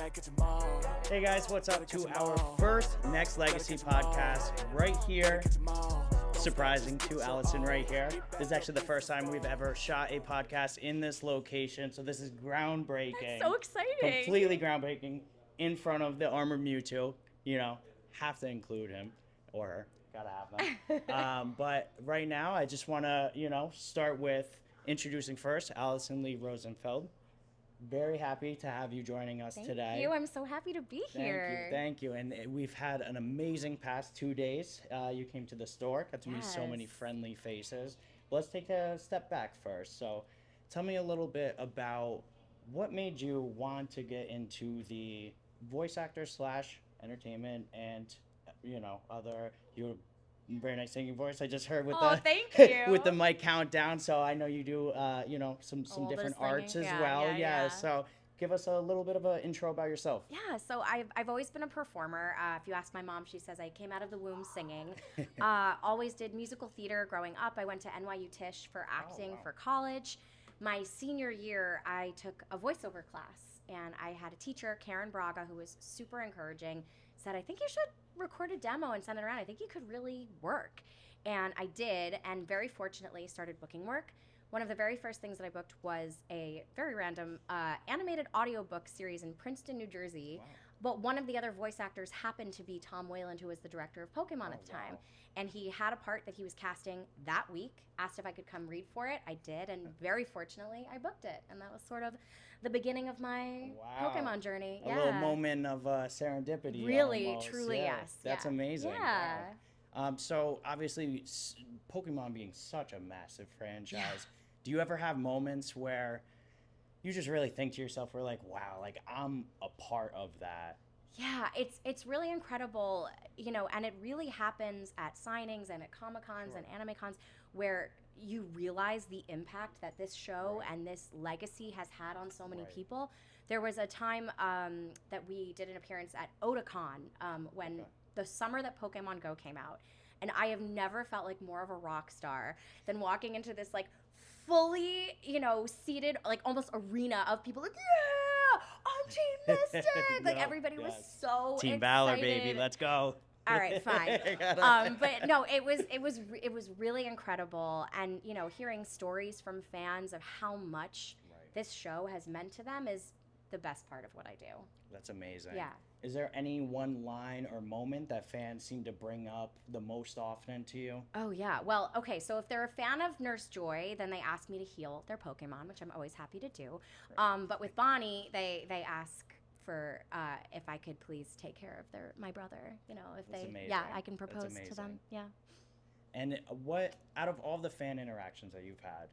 Hey guys, what's up to our first Nxt Legaci Podcast right here. Surprising to Alyson right here. This is actually the first time we've ever shot a podcast in this location, so this is groundbreaking. That's so exciting. Completely groundbreaking in front of the Armored Mewtwo. You know, have to include him or her. Gotta have them. But right now, I just want to, start with introducing first Alyson Leigh Rosenfeld. Very happy to have you joining us today. Thank you. I'm so happy to be here. Thank you. And we've had an amazing past 2 days. You came to the store, got to meet so many friendly faces. But let's take a step back first. So tell me a little bit about what made you want to get into the voice actor / entertainment and, other, you very nice singing voice. I just heard with thank you. with the mic countdown. So I know you do, some different arts as well. Yeah. So give us a little bit of an intro about yourself. Yeah. So I've always been a performer. If you ask my mom, she says I came out of the womb singing. Always did musical theater growing up. I went to NYU Tisch for acting for college. My senior year, I took a voiceover class, and I had a teacher, Karen Braga, who was super encouraging. Said, I think you should record a demo and send it around. I think you could really work. And I did, and very fortunately started booking work. One of the very first things that I booked was a very random animated audiobook series in Princeton, New Jersey. Wow. But one of the other voice actors happened to be Tom Wayland, who was the director of Pokémon at the time. And he had a part that he was casting that week, asked if I could come read for it. I did, and very fortunately, I booked it. And that was sort of the beginning of my Pokémon journey. A little moment of serendipity. Really, almost. Truly, yes. That's amazing. Yeah. Wow. So obviously, Pokemon being such a massive franchise, do you ever have moments where you just really think to yourself, we're like, wow, like I'm a part of that? Yeah, it's really incredible, and it really happens at signings and at Comic-Cons and Anime Cons where you realize the impact that this show and this legacy has had on so many people. There was a time that we did an appearance at Otakon when the summer that Pokemon Go came out, and I have never felt like more of a rock star than walking into this like fully, seated like almost arena of people like, yeah, I'm Team Mystic. Like everybody was so Team excited. Valor, baby, let's go. All right, fine. But no, it was really incredible, and hearing stories from fans of how much this show has meant to them is the best part of what I do. That's amazing. Yeah. Is there any one line or moment that fans seem to bring up the most often to you? Oh, yeah. Well, okay, so if they're a fan of Nurse Joy, then they ask me to heal their Pokemon, which I'm always happy to do. But with Bonnie, they ask for if I could please take care of my brother. That's amazing. I can propose to them. Yeah. And what, out of all the fan interactions that you've had,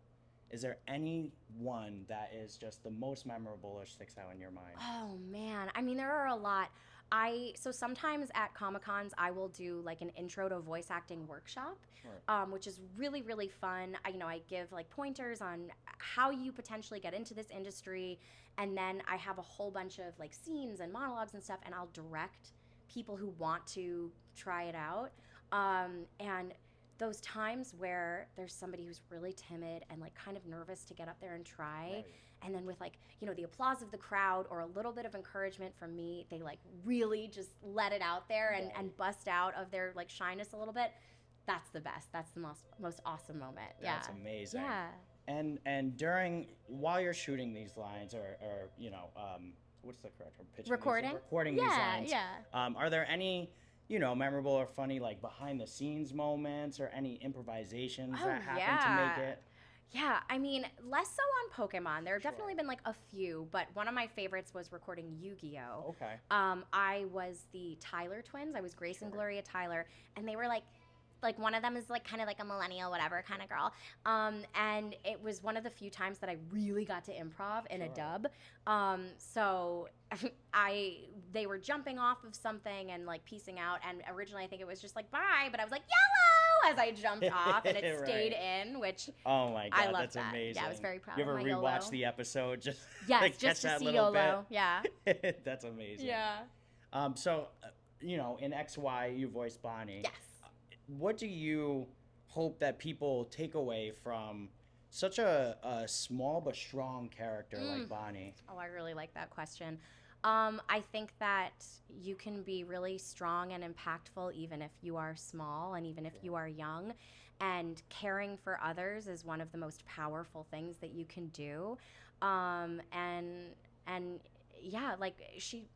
is there any one that is just the most memorable or sticks out in your mind? Oh, man. I mean, there are a lot. So sometimes at Comic-Cons, I will do like an intro to voice acting workshop, which is really, really fun. I give like pointers on how you potentially get into this industry. And then I have a whole bunch of like scenes and monologues and stuff, and I'll direct people who want to try it out. And those times where there's somebody who's really timid and like kind of nervous to get up there and try, and then with like the applause of the crowd or a little bit of encouragement from me, they like really just let it out there and bust out of their like shyness a little bit. That's the best. That's the most awesome moment. That's amazing. Yeah. And while you're shooting these lines or what's the correct term? Recording these lines. Are there any memorable or funny, like, behind-the-scenes moments or any improvisations that happen to make it? Yeah, I mean, less so on Pokemon. There have definitely been, like, a few, but one of my favorites was recording Yu-Gi-Oh! Okay. I was the Tyler twins. I was Grace and Gloria Tyler, and they were, like one of them is like kind of like a millennial whatever kind of girl, and it was one of the few times that I really got to improv in a dub. So they were jumping off of something and like piecing out, and originally I think it was just like bye, but I was like YOLO as I jumped off, and it stayed in, which oh my god, I love that's that. amazing. Yeah, I was very proud. You ever of my rewatch YOLO. the episode just just catch to that see little YOLO? bit? Yeah. That's amazing. Yeah. So in XY you voiced Bonnie. Yes. What do you hope that people take away from such a small but strong character like Bonnie? Oh, I really like that question. I think that you can be really strong and impactful even if you are small and even if you are young. And caring for others is one of the most powerful things that you can do. And yeah, like she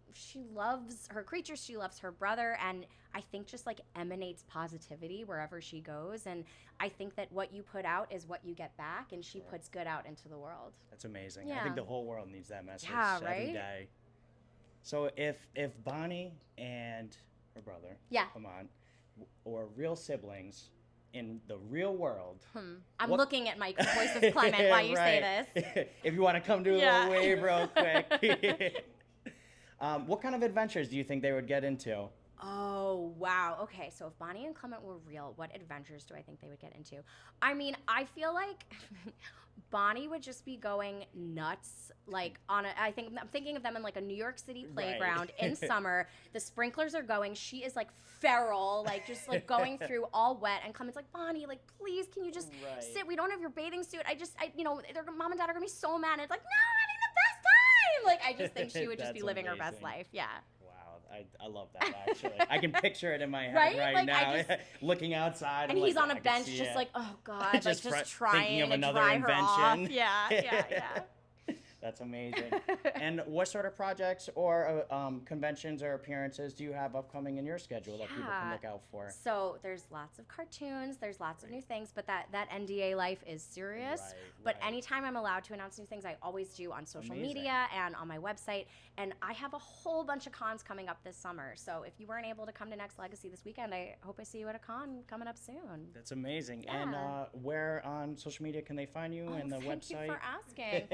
loves her creatures, she loves her brother, and I think just like emanates positivity wherever she goes. And I think that what you put out is what you get back, and she puts good out into the world. That's amazing. Yeah. I think the whole world needs that message right? every day. So if Bonnie and her brother, come on, or real siblings in the real world. I'm looking at my voice of Clement while you say this. If you want to come do a little wave real quick. What kind of adventures do you think they would get into? Oh, wow. Okay, so if Bonnie and Clement were real, what adventures do I think they would get into? I mean, I feel like Bonnie would just be going nuts, like I'm thinking of them in like a New York City playground in summer. The sprinklers are going. She is like feral, like just like going through all wet. And Clement's like, Bonnie, like, please, can you just sit? We don't have your bathing suit. Their mom and dad are gonna be so mad. And it's like, no, I'm having the best time. Like, I just think she would just be living her best life. Yeah. I love that, actually. I can picture it in my head right now, looking outside. And he's on a bench just like, oh, God, just trying to dry her off. Yeah. That's amazing. And what sort of projects or conventions or appearances do you have upcoming in your schedule that people can look out for? So there's lots of cartoons, there's lots of new things, but that NDA life is serious. But anytime I'm allowed to announce new things, I always do on social media and on my website. And I have a whole bunch of cons coming up this summer. So if you weren't able to come to Nxt Legaci this weekend, I hope I see you at a con coming up soon. That's amazing. Yeah. And where on social media can they find you and the website? Thank you for asking.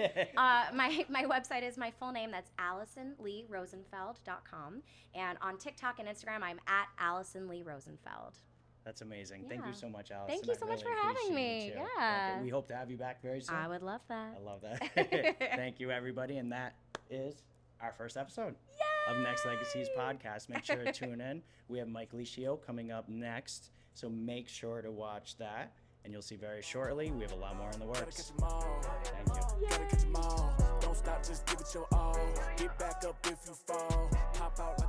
My website is my full name. That's AlysonLeighRosenfeld.com. And on TikTok and Instagram, I'm at Alyson Leigh Rosenfeld. That's amazing. Thank you so much, Alyson. Thank you so much for having me. Yeah. We hope to have you back very soon. I would love that. I love that. Thank you, everybody. And that is our first episode of Nxt Legaci's podcast. Make sure to tune in. We have Mike Licio coming up next, so make sure to watch that. And you'll see very shortly, we have a lot more in the works. Thank you. Gotta catch 'em all. Don't stop, just give it your all. Get back up if you fall. Pop out like